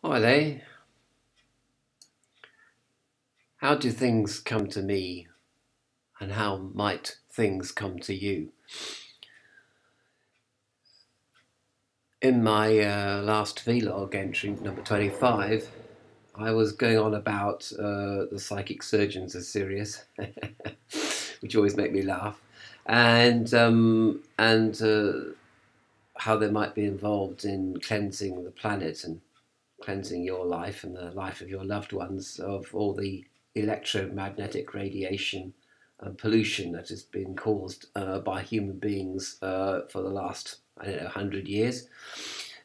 Hi there. How do things come to me and how might things come to you? In my last vlog entry, number 25, I was going on about the psychic surgeons are serious, which always make me laugh, and how they might be involved in cleansing the planet and cleansing your life and the life of your loved ones of all the electromagnetic radiation and pollution that has been caused by human beings for the last, I don't know, 100 years.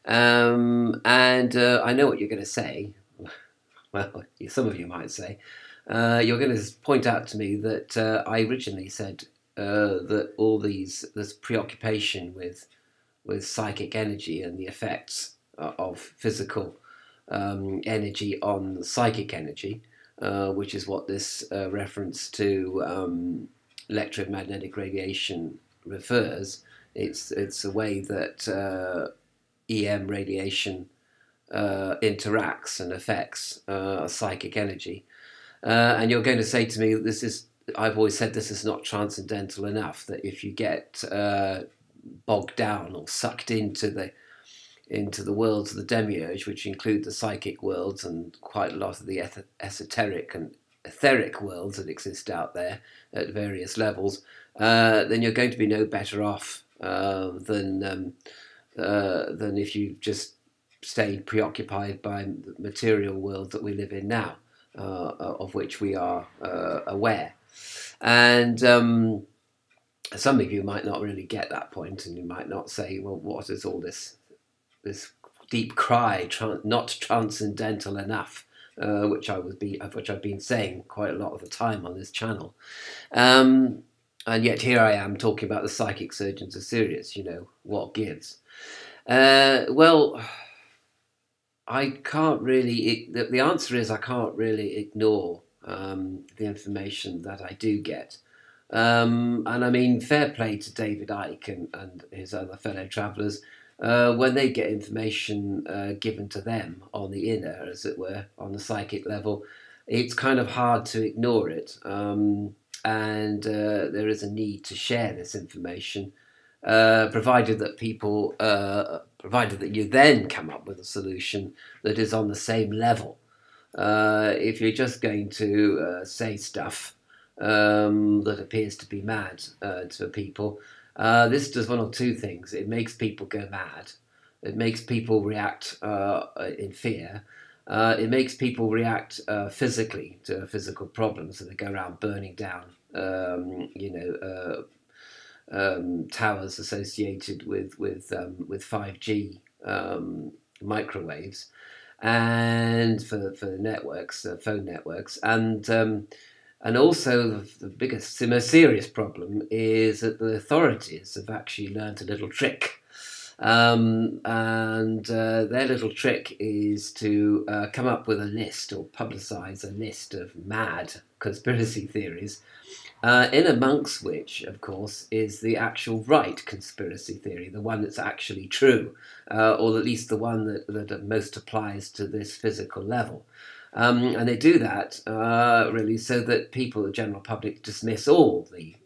And I know what you're going to say. Well, some of you might say. You're going to point out to me that I originally said that this preoccupation with psychic energy and the effects of physical energy on psychic energy, which is what this reference to electromagnetic radiation refers. It's a way that EM radiation interacts and affects psychic energy. And you're going to say to me, I've always said this is not transcendental enough, that if you get bogged down or sucked into the worlds of the demiurge, which include the psychic worlds and quite a lot of the esoteric and etheric worlds that exist out there at various levels, then you're going to be no better off than if you just stayed preoccupied by the material world that we live in now, of which we are aware. And some of you might not really get that point, and you might not say, well, what is all this deep cry, not transcendental enough, which I've been saying quite a lot of the time on this channel, and yet here I am talking about the psychic surgeons are serious. What gives? Well, I can't really. The answer is I can't really ignore the information that I do get. And I mean, fair play to David Icke and his other fellow travellers. When they get information given to them on the inner, as it were, on the psychic level, it's kind of hard to ignore it. And there is a need to share this information, provided that provided that you then come up with a solution that is on the same level. If you're just going to say stuff that appears to be mad to people, this does one or two things. It makes people go mad. It makes people react in fear. It makes people react physically to physical problems, so they go around burning down, towers associated with 5G microwaves, and for networks, phone networks, and also the biggest, the most serious problem is that the authorities have actually learnt a little trick. And their little trick is to come up with a list or publicise a list of mad conspiracy theories, in amongst which, of course, is the actual right conspiracy theory, the one that's actually true, or at least the one that most applies to this physical level. And they do that really so that people, the general public, dismiss all the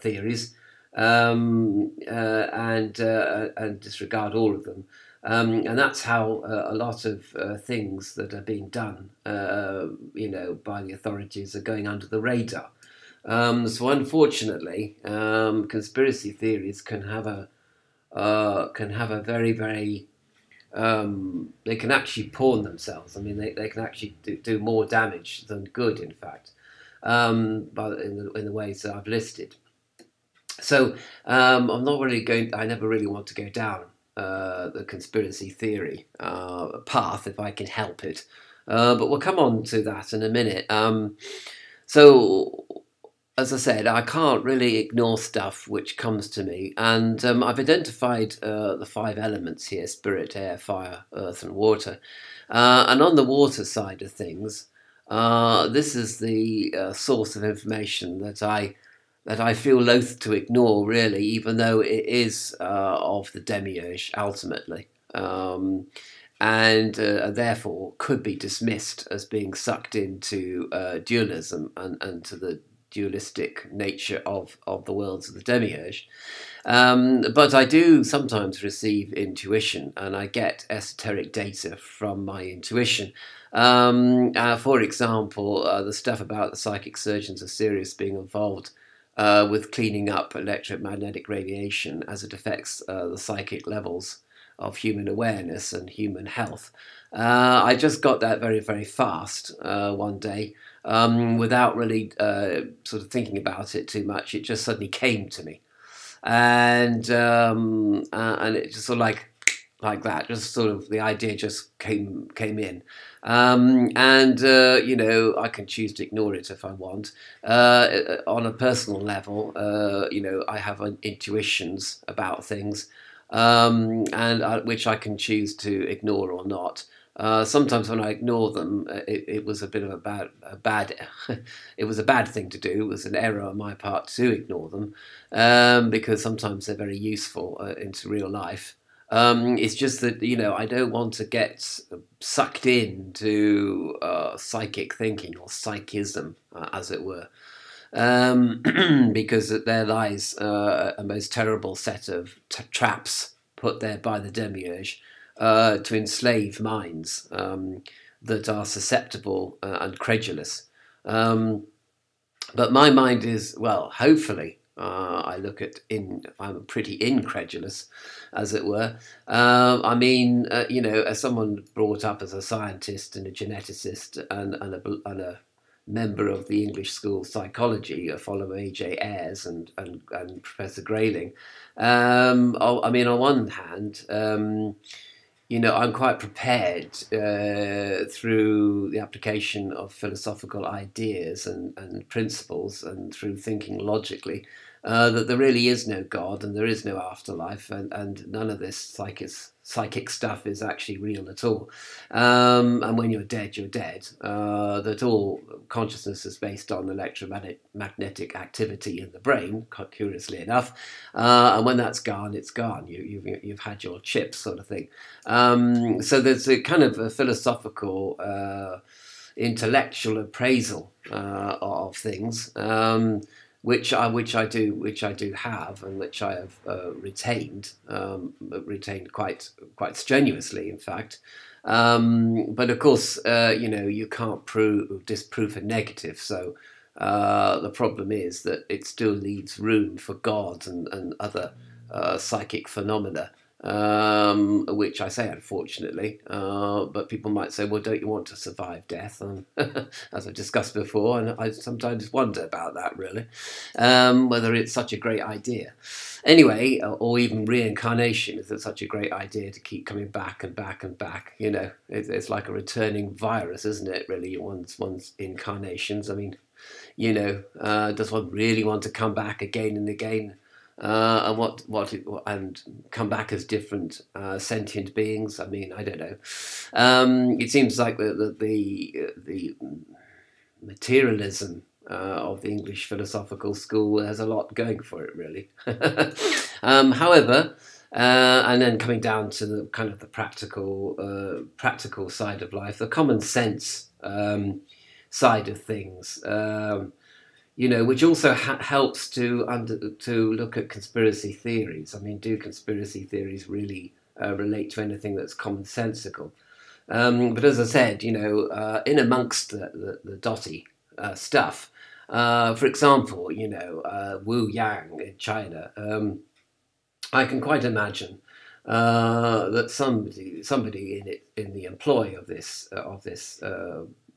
theories and disregard all of them. And that's how a lot of things that are being done, by the authorities are going under the radar. So unfortunately, conspiracy theories can have a very, very they can actually pawn themselves. I mean, they can actually do more damage than good, in fact, but in the ways that I've listed. So I'm not really going. I never really want to go down the conspiracy theory path if I can help it. But we'll come on to that in a minute. So, as I said, I can't really ignore stuff which comes to me, and I've identified the 5 elements here: spirit, air, fire, earth, and water. And on the water side of things, this is the source of information that I feel loath to ignore, really, even though it is of the demiurge ultimately. and therefore could be dismissed as being sucked into dualism and to the dualistic nature of the worlds of the demiurge. But I do sometimes receive intuition, and I get esoteric data from my intuition. For example, the stuff about the psychic surgeons of Sirius being involved with cleaning up electromagnetic radiation as it affects the psychic levels of human awareness and human health. I just got that very, very fast one day without really sort of thinking about it too much. It just suddenly came to me. And it just sort of like that, just sort of the idea just came in, you know, I can choose to ignore it if I want. On a personal level, you know, I have intuitions about things, which I can choose to ignore or not. Sometimes when I ignore them, it was a bit of a bad it was a bad thing to do. It was an error on my part to ignore them, because sometimes they're very useful into real life. It's just that, you know, I don't want to get sucked into psychic thinking or psychism, as it were, because there lies a most terrible set of traps put there by the demiurge to enslave minds that are susceptible and credulous. But my mind is, well, hopefully, I'm pretty incredulous, as it were. I mean, you know, as someone brought up as a scientist and a geneticist and a member of the English school psychology, following A.J. Ayres and Professor Grayling. I mean, on one hand, you know, I'm quite prepared through the application of philosophical ideas and principles and through thinking logically that there really is no God and there is no afterlife, and none of this psychic stuff is actually real at all. And when you're dead, you're dead. That all consciousness is based on electromagnetic activity in the brain, curiously enough. And when that's gone, it's gone. You've had your chips, sort of thing. So there's a kind of a philosophical, intellectual appraisal of things. Which I do have, and which I have retained quite strenuously, in fact. But of course, you know, you can't disprove a negative. So the problem is that it still leaves room for God and other psychic phenomena. Which I say unfortunately, but people might say, well, don't you want to survive death? As I've discussed before, and I sometimes wonder about that, really, whether it's such a great idea. Anyway, or even reincarnation, is it such a great idea to keep coming back and back and back? You know, it's like a returning virus, isn't it, really, one's incarnations? I mean, you know, does one really want to come back again and again? And come back as different sentient beings? I mean, I don't know. It seems like the materialism of the English philosophical school has a lot going for it, really. However, and then coming down to the kind of the practical side of life, the common sense side of things. You know, which also helps to look at conspiracy theories. I mean, do conspiracy theories really relate to anything that's commonsensical? But as I said, you know, in amongst the dotty stuff, for example, you know, Wu Yang in China, I can quite imagine that somebody in the employ of this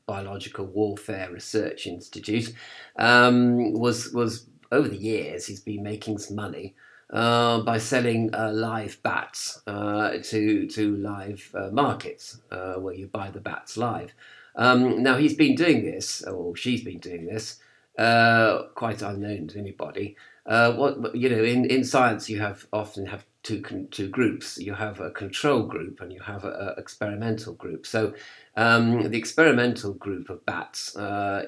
biological warfare research institute was over the years, he's been making some money by selling live bats to live markets where you buy the bats live. Now he's been doing this, or she's been doing this, quite unknown to anybody. What you know, in science, you often have two groups. You have a control group and you have an experimental group. So the experimental group of bats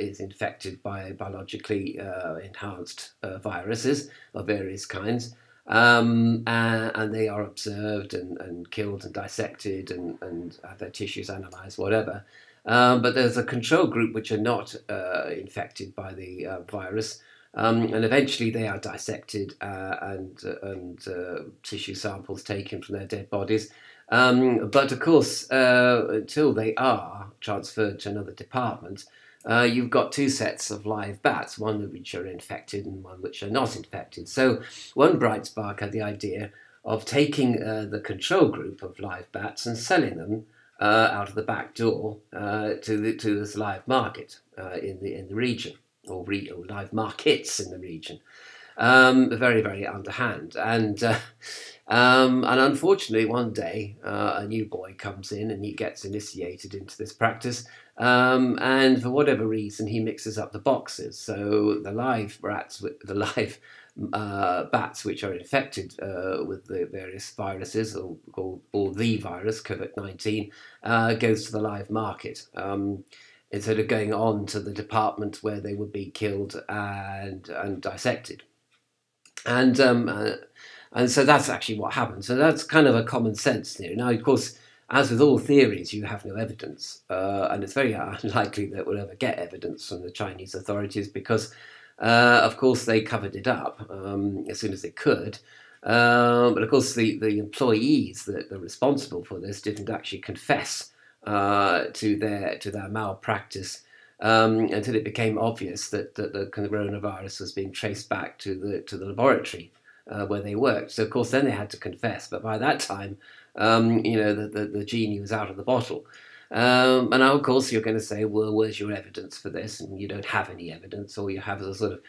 is infected by biologically enhanced viruses of various kinds. and they are observed and killed and dissected and have their tissues analysed, whatever. But there's a control group which are not infected by the virus, and eventually they are dissected and tissue samples taken from their dead bodies. But of course, until they are transferred to another department, you've got two sets of live bats, one which are infected and one which are not infected. So one bright spark had the idea of taking the control group of live bats and selling them out of the back door to this live market in the region, or live markets in the region. Very, very underhand. And unfortunately, one day, a new boy comes in and he gets initiated into this practice. And for whatever reason, he mixes up the boxes. So the live bats which are infected with the various viruses, or the virus, COVID-19, goes to the live market. Instead of going on to the department where they would be killed and dissected. And so that's actually what happened. So that's kind of a common sense theory. Now, of course, as with all theories, you have no evidence. And it's very unlikely that we'll ever get evidence from the Chinese authorities because, of course, they covered it up as soon as they could. But, of course, the employees that are responsible for this didn't actually confess to their malpractice until it became obvious that the coronavirus was being traced back to the laboratory where they worked. So, of course, then they had to confess. But by that time, the genie was out of the bottle. And now, of course, you're going to say, well, where's your evidence for this? And you don't have any evidence. All you have is a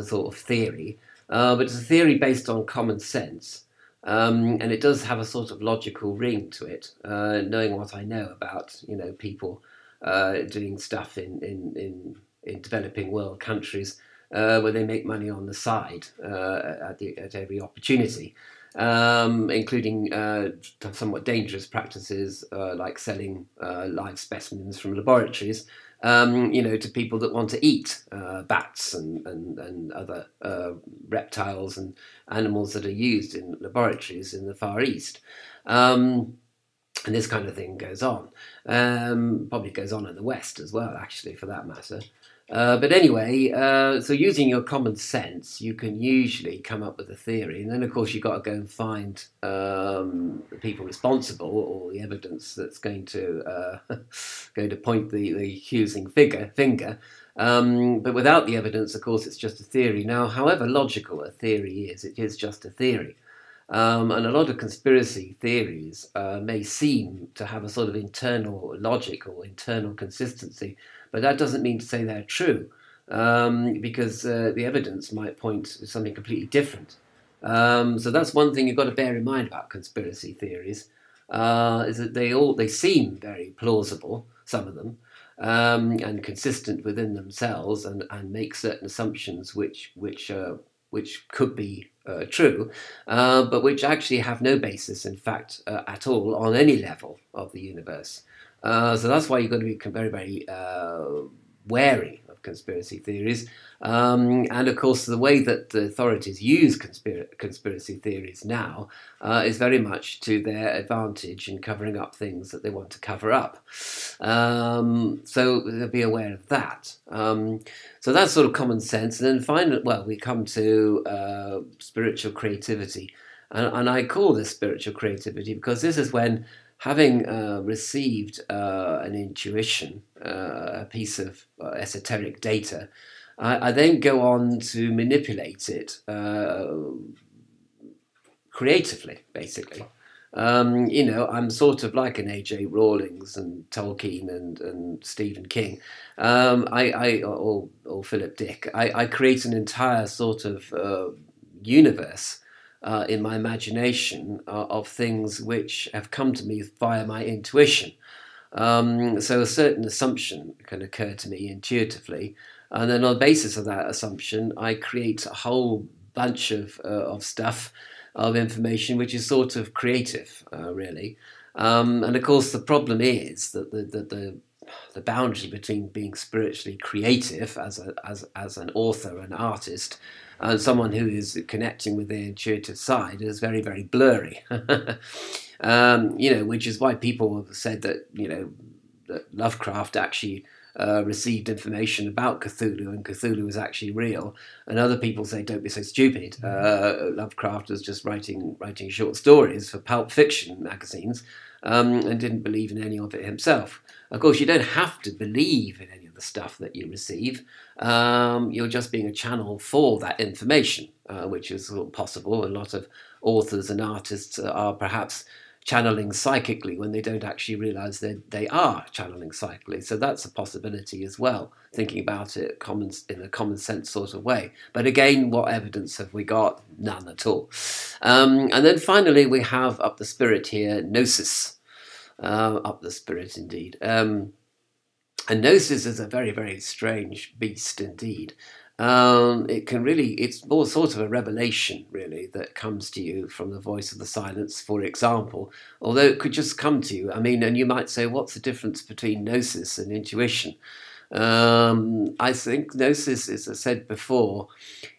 sort of theory. But it's a theory based on common sense. And it does have a sort of logical ring to it, knowing what I know about, people doing stuff in developing world countries where they make money on the side at every opportunity, including somewhat dangerous practices like selling live specimens from laboratories, to people that want to eat bats and other reptiles and animals that are used in laboratories in the Far East. And this kind of thing goes on. Probably goes on in the West as well, actually, for that matter. But anyway, so using your common sense, you can usually come up with a theory. And then, of course, you've got to go and find the people responsible or the evidence that's going to point the accusing finger. But without the evidence, of course, it's just a theory. Now, however logical a theory is, it is just a theory. And a lot of conspiracy theories may seem to have a sort of internal logic or internal consistency, but that doesn't mean to say they're true, because the evidence might point to something completely different. So that's one thing you've got to bear in mind about conspiracy theories, is that they seem very plausible, some of them, and consistent within themselves, and make certain assumptions which could be true, but which actually have no basis, in fact, at all on any level of the universe. So that's why you've got to be very, very wary of conspiracy theories. And of course, the way that the authorities use conspiracy theories now is very much to their advantage in covering up things that they want to cover up. So be aware of that. So that's sort of common sense. And then finally, we come to spiritual creativity. And I call this spiritual creativity because this is when, having received an intuition, a piece of esoteric data, I then go on to manipulate it creatively, basically. I'm sort of like an A.J. Rawlings and Tolkien and Stephen King, or Philip Dick. I create an entire sort of universe in my imagination of things which have come to me via my intuition. So a certain assumption can occur to me intuitively, and then on the basis of that assumption, I create a whole bunch of stuff, of information, which is sort of creative, really. And of course, the problem is that the boundary between being spiritually creative as an author, an artist, and someone who is connecting with their intuitive side is very, very blurry. Which is why people have said that, that Lovecraft actually received information about Cthulhu, and Cthulhu was actually real. And other people say, don't be so stupid. Lovecraft was just writing short stories for pulp fiction magazines, and didn't believe in any of it himself. Of course, you don't have to believe in any of the stuff that you receive. You're just being a channel for that information, which is possible. A lot of authors and artists are perhaps channeling psychically when they don't actually realize that they are channeling psychically. So that's a possibility as well, thinking about it in a common sense sort of way. But again, what evidence have we got? None at all. And then finally, we have up the spirit here, Gnosis. Up the spirit indeed. And Gnosis is a very, very strange beast indeed. It's more sort of a revelation, really, that comes to you from the voice of the silence, for example, although it could just come to you. I mean, and you might say, what's the difference between Gnosis and intuition? I think Gnosis, as I said before,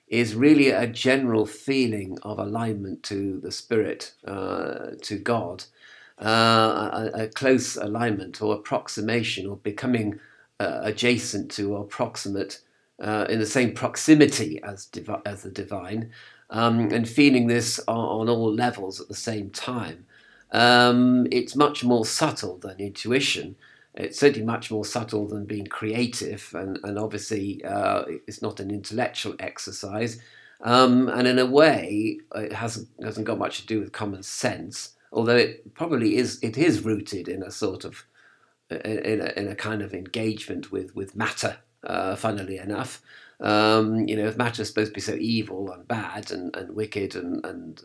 is really a general feeling of alignment to the spirit, to God, a close alignment or approximation, or becoming adjacent to or proximate, in the same proximity as the divine, and feeling this on all levels at the same time. It's much more subtle than intuition. It's certainly much more subtle than being creative, and obviously it's not an intellectual exercise. And in a way, it hasn't got much to do with common sense, although it probably is. It is rooted in a sort of in a kind of engagement with matter. Funnily enough, if matter is supposed to be so evil and bad and wicked and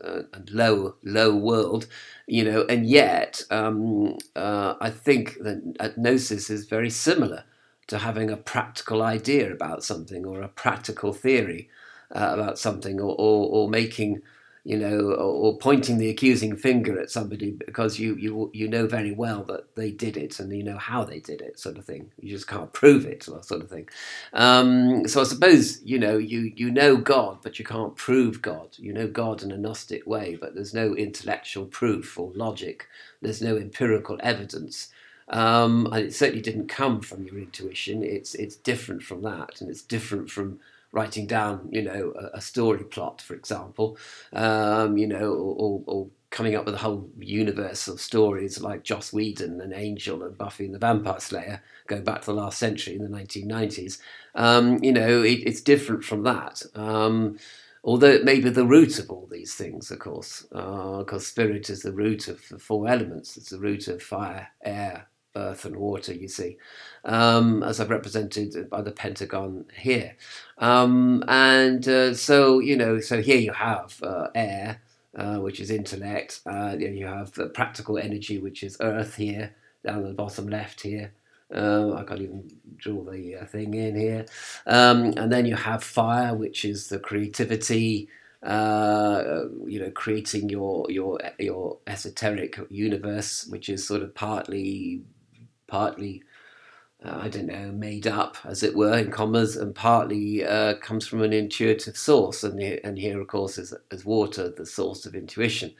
low world, and yet I think that Gnosis is very similar to having a practical idea about something, or a practical theory about something, or making, or pointing the accusing finger at somebody because you know very well that they did it, and you know how they did it, sort of thing. You just can't prove it, sort of thing. So I suppose you know God, but you can't prove God. You know God in a Gnostic way, but there's no intellectual proof or logic. There's no empirical evidence. And it certainly didn't come from your intuition. It's different from that, and it's different from writing down, a story plot, for example, or coming up with a whole universe of stories like Joss Whedon and Angel and Buffy and the Vampire Slayer, going back to the last century in the 1990s. It's different from that. Although it may be the root of all these things, of course, because spirit is the root of the four elements. It's the root of fire, air, earth and water, you see, as I've represented by the pentagon here. So here you have air, which is intellect. You have the practical energy, which is earth here, down at the bottom left here. I can't even draw the thing in here. And then you have fire, which is the creativity, creating your esoteric universe, which is sort of partly made up, as it were, in commas, and partly comes from an intuitive source. And here, of course, is water, the source of intuition.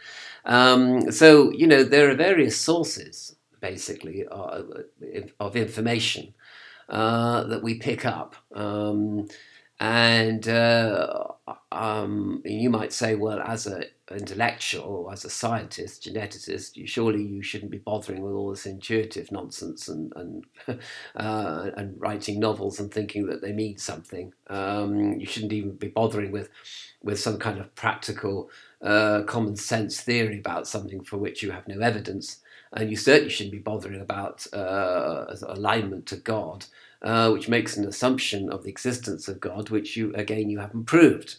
So there are various sources, basically, of information that we pick up. You might say, well, as an intellectual, or as a scientist, geneticist, surely you shouldn't be bothering with all this intuitive nonsense and writing novels and thinking that they mean something. You shouldn't even be bothering with some kind of practical common sense theory about something for which you have no evidence. And you certainly shouldn't be bothering about alignment to God, which makes an assumption of the existence of God, which you haven't proved,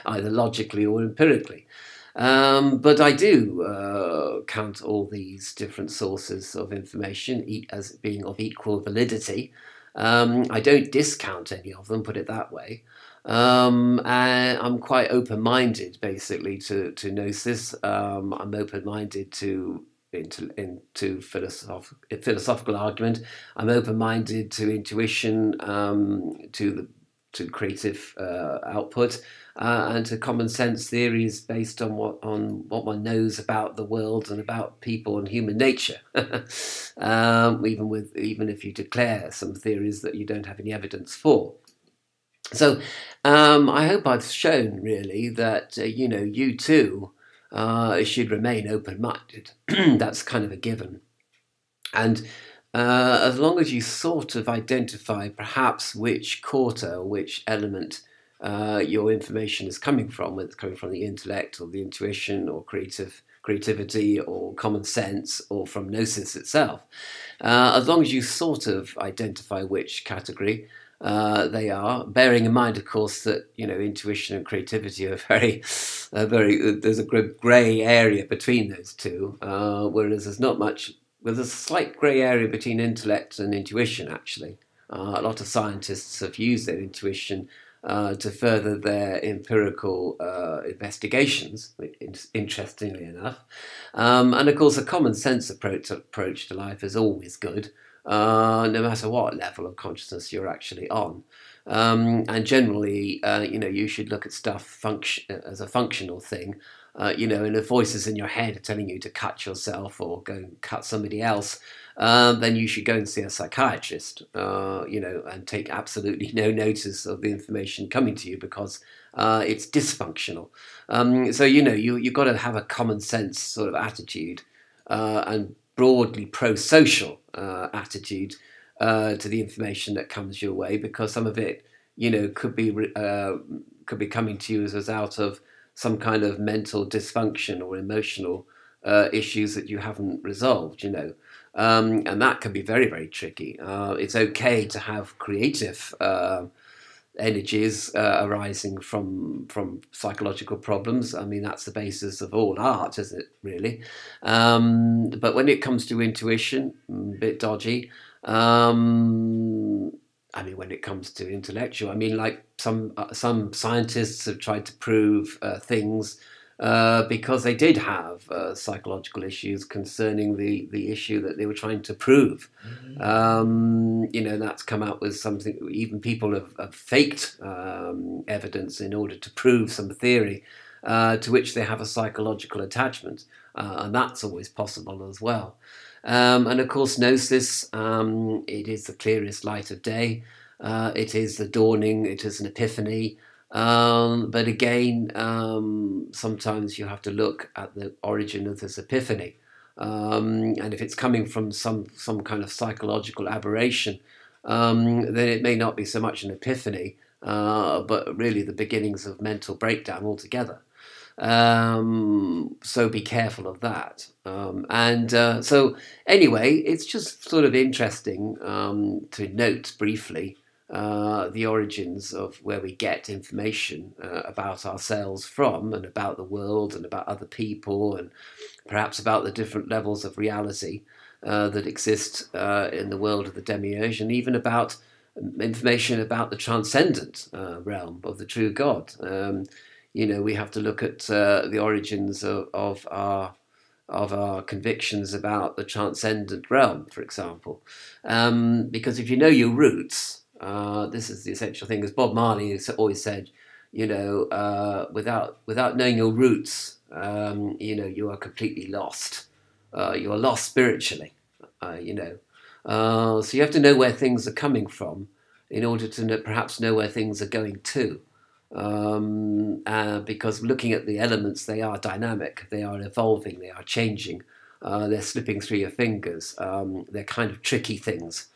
either logically or empirically. But I do count all these different sources of information as being of equal validity. I don't discount any of them, put it that way. And I'm quite open-minded, basically, to Gnosis. I'm open-minded to into philosophical argument. I'm open-minded to intuition, to creative output, and to common sense theories based on what one knows about the world and about people and human nature. Even if you declare some theories that you don't have any evidence for. So I hope I've shown really that you too should remain open-minded. That's kind of a given. And as long as you sort of identify perhaps which quarter or which element your information is coming from, whether it's coming from the intellect or the intuition or creativity or common sense or from Gnosis itself, as long as you sort of identify which category they are, bearing in mind, of course, that intuition and creativity are there's a grey area between those two, whereas there's not much. Well, there's a slight grey area between intellect and intuition, actually. A lot of scientists have used their intuition to further their empirical investigations, interestingly enough. And of course, a common sense approach to life is always good, no matter what level of consciousness you're actually on. And generally, you should look at stuff as a functional thing. And if voices in your head are telling you to cut yourself or go and cut somebody else, then you should go and see a psychiatrist, and take absolutely no notice of the information coming to you because it's dysfunctional. So, you've got to have a common sense sort of attitude and broadly pro-social attitude to the information that comes your way, because some of it, could be coming to you as out of some kind of mental dysfunction or emotional issues that you haven't resolved, and that can be very, very tricky. It's okay to have creative energies arising from psychological problems. I mean, that's the basis of all art, isn't it, really? But when it comes to intuition, a bit dodgy. When it comes to intellectual, like some scientists have tried to prove things because they did have psychological issues concerning the issue that they were trying to prove. That's come out with something. Even people have faked evidence in order to prove some theory to which they have a psychological attachment, and that's always possible as well. And of course, Gnosis, it is the clearest light of day. It is the dawning. It is an epiphany. But again, sometimes you have to look at the origin of this epiphany. And if it's coming from some kind of psychological aberration, then it may not be so much an epiphany, but really the beginnings of mental breakdown altogether. So be careful of that. So anyway, it's just sort of interesting to note briefly the origins of where we get information about ourselves from, and about the world, and about other people, and perhaps about the different levels of reality that exist in the world of the demiurge, and even about information about the transcendent realm of the true God. We have to look at the origins of our convictions about the transcendent realm, for example. Because if you know your roots, this is the essential thing. As Bob Marley has always said, without knowing your roots, you are completely lost. You are lost spiritually, So you have to know where things are coming from in order to perhaps know where things are going to. Because looking at the elements, they are dynamic, they are evolving, they are changing, they're slipping through your fingers, they're kind of tricky things.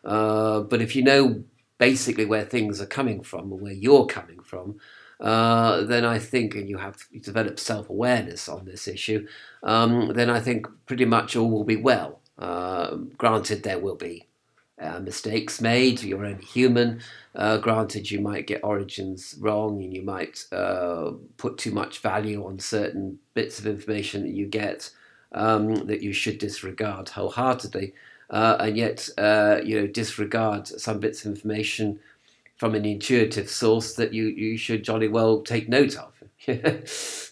But if you know basically where things are coming from, or where you're coming from, then I think, and you develop self-awareness on this issue, then I think pretty much all will be well. Granted, there will be mistakes made. You're only human. Granted, you might get origins wrong, and you might put too much value on certain bits of information that you get that you should disregard wholeheartedly, and yet disregard some bits of information from an intuitive source that you should jolly well take note of.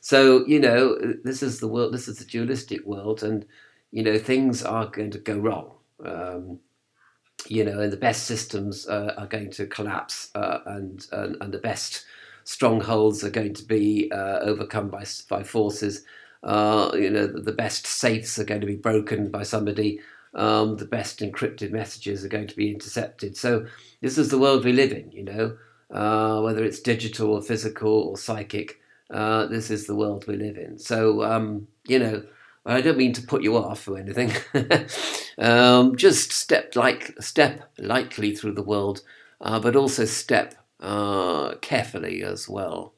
So this is the world. This is the dualistic world, and things are going to go wrong. And the best systems are going to collapse, and the best strongholds are going to be overcome by forces. The best safes are going to be broken by somebody. The best encrypted messages are going to be intercepted. So this is the world we live in, whether it's digital or physical or psychic. This is the world we live in. So, I don't mean to put you off or anything. Just step lightly through the world, but also step carefully as well.